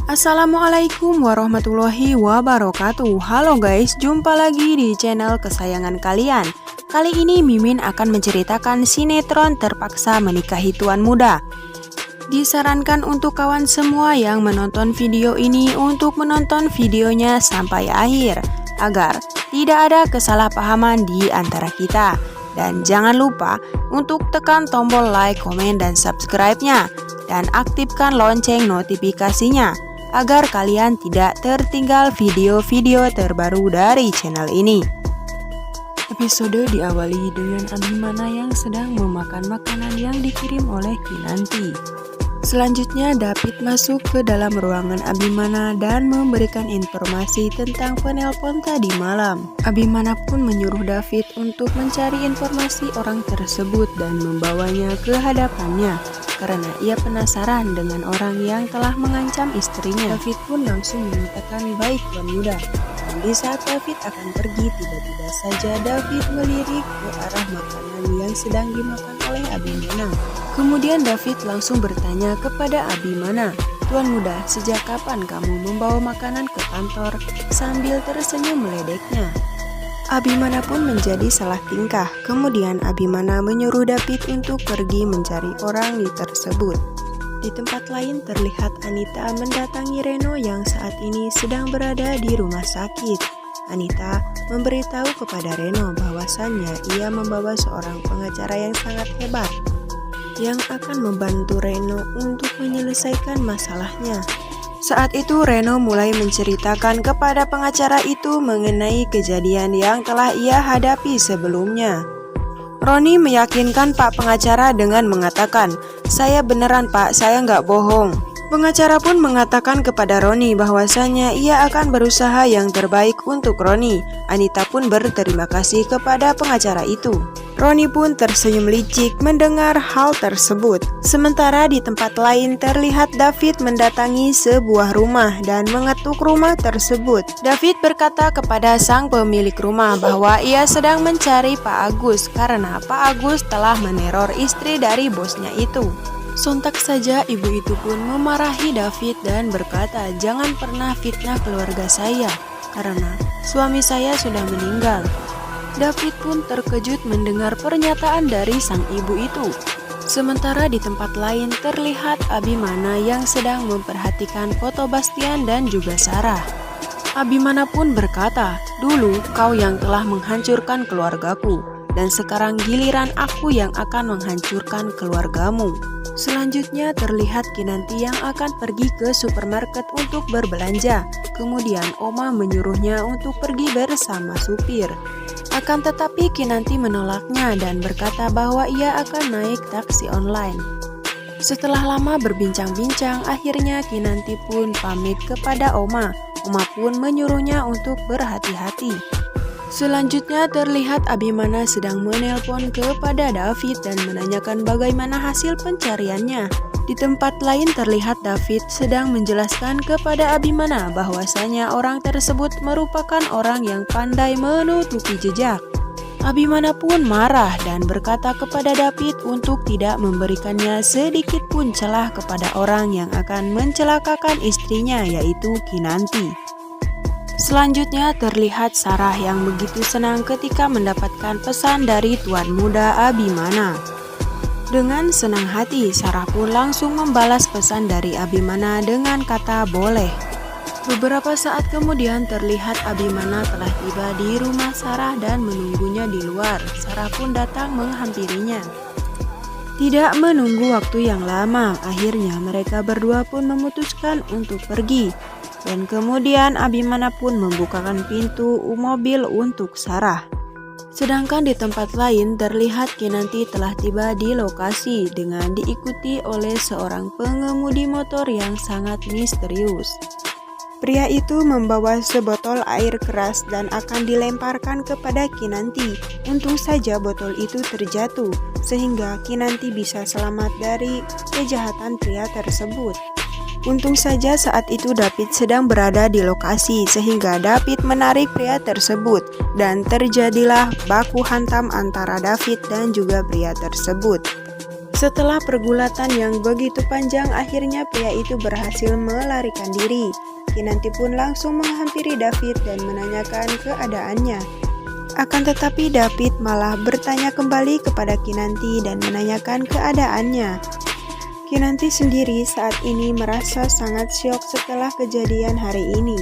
Assalamualaikum warahmatullahi wabarakatuh. Halo guys, jumpa lagi di channel kesayangan kalian. Kali ini Mimin akan menceritakan sinetron Terpaksa Menikahi Tuan Muda. Disarankan untuk kawan semua yang menonton video ini untuk menonton videonya sampai akhir, agar tidak ada kesalahpahaman di antara kita. Dan jangan lupa untuk tekan tombol like, komen, dan subscribe-nya. Dan aktifkan lonceng notifikasinya agar kalian tidak tertinggal video-video terbaru dari channel ini. Episode diawali dengan Abimana yang sedang memakan makanan yang dikirim oleh Kinanti. Selanjutnya David masuk ke dalam ruangan Abimana dan memberikan informasi tentang penelpon tadi malam. Abimana pun menyuruh David untuk mencari informasi orang tersebut dan membawanya ke hadapannya, karena ia penasaran dengan orang yang telah mengancam istrinya. David pun langsung mengatakan, "Baik Tuan Muda." Dan di saat David akan pergi, tiba-tiba saja David melirik ke arah makanan yang sedang dimakan oleh Abimana. Kemudian David langsung bertanya kepada Abimana, "Tuan Muda, sejak kapan kamu membawa makanan ke kantor?" Sambil tersenyum meledeknya. Abimana pun menjadi salah tingkah. Kemudian Abimana menyuruh David untuk pergi mencari orang tersebut. Di tempat lain terlihat Anita mendatangi Reno yang saat ini sedang berada di rumah sakit. Anita memberitahu kepada Reno bahwasannya ia membawa seorang pengacara yang sangat hebat yang akan membantu Reno untuk menyelesaikan masalahnya. Saat itu Reno mulai menceritakan kepada pengacara itu mengenai kejadian yang telah ia hadapi sebelumnya. Roni meyakinkan Pak Pengacara dengan mengatakan, "Saya beneran Pak, saya nggak bohong." Pengacara pun mengatakan kepada Roni bahwasanya ia akan berusaha yang terbaik untuk Roni. Anita pun berterima kasih kepada pengacara itu. Roni pun tersenyum licik mendengar hal tersebut. Sementara di tempat lain terlihat David mendatangi sebuah rumah dan mengetuk rumah tersebut. David berkata kepada sang pemilik rumah bahwa ia sedang mencari Pak Agus karena Pak Agus telah meneror istri dari bosnya itu. Sontak saja ibu itu pun memarahi David dan berkata, "Jangan pernah fitnah keluarga saya, karena suami saya sudah meninggal." David pun terkejut mendengar pernyataan dari sang ibu itu. Sementara di tempat lain terlihat Abimana yang sedang memperhatikan foto Bastian dan juga Sarah. Abimana pun berkata, "Dulu kau yang telah menghancurkan keluargaku, dan sekarang giliran aku yang akan menghancurkan keluargamu." Selanjutnya terlihat Kinanti yang akan pergi ke supermarket untuk berbelanja. Kemudian Oma menyuruhnya untuk pergi bersama supir. Akan tetapi Kinanti menolaknya dan berkata bahwa ia akan naik taksi online. Setelah lama berbincang-bincang, akhirnya Kinanti pun pamit kepada Oma. Oma pun menyuruhnya untuk berhati-hati. Selanjutnya terlihat Abimana sedang menelpon kepada David dan menanyakan bagaimana hasil pencariannya. Di tempat lain terlihat David sedang menjelaskan kepada Abimana bahwasanya orang tersebut merupakan orang yang pandai menutupi jejak. Abimana pun marah dan berkata kepada David untuk tidak memberikannya sedikit pun celah kepada orang yang akan mencelakakan istrinya, yaitu Kinanti. Selanjutnya terlihat Sarah yang begitu senang ketika mendapatkan pesan dari Tuan Muda Abimana. Dengan senang hati, Sarah pun langsung membalas pesan dari Abimana dengan kata "boleh". Beberapa saat kemudian terlihat Abimana telah tiba di rumah Sarah dan menunggunya di luar. Sarah pun datang menghampirinya. Tidak menunggu waktu yang lama, akhirnya mereka berdua pun memutuskan untuk pergi. Dan kemudian Abimana pun membukakan pintu mobil untuk Sarah. Sedangkan di tempat lain terlihat Kinanti telah tiba di lokasi dengan diikuti oleh seorang pengemudi motor yang sangat misterius. Pria itu membawa sebotol air keras dan akan dilemparkan kepada Kinanti. Untung saja botol itu terjatuh sehingga Kinanti bisa selamat dari kejahatan pria tersebut. Untung saja saat itu David sedang berada di lokasi sehingga David menarik pria tersebut dan terjadilah baku hantam antara David dan juga pria tersebut. Setelah pergulatan yang begitu panjang, akhirnya pria itu berhasil melarikan diri. Kinanti pun langsung menghampiri David dan menanyakan keadaannya. Akan tetapi David malah bertanya kembali kepada Kinanti dan menanyakan keadaannya. Kinanti sendiri saat ini merasa sangat syok setelah kejadian hari ini.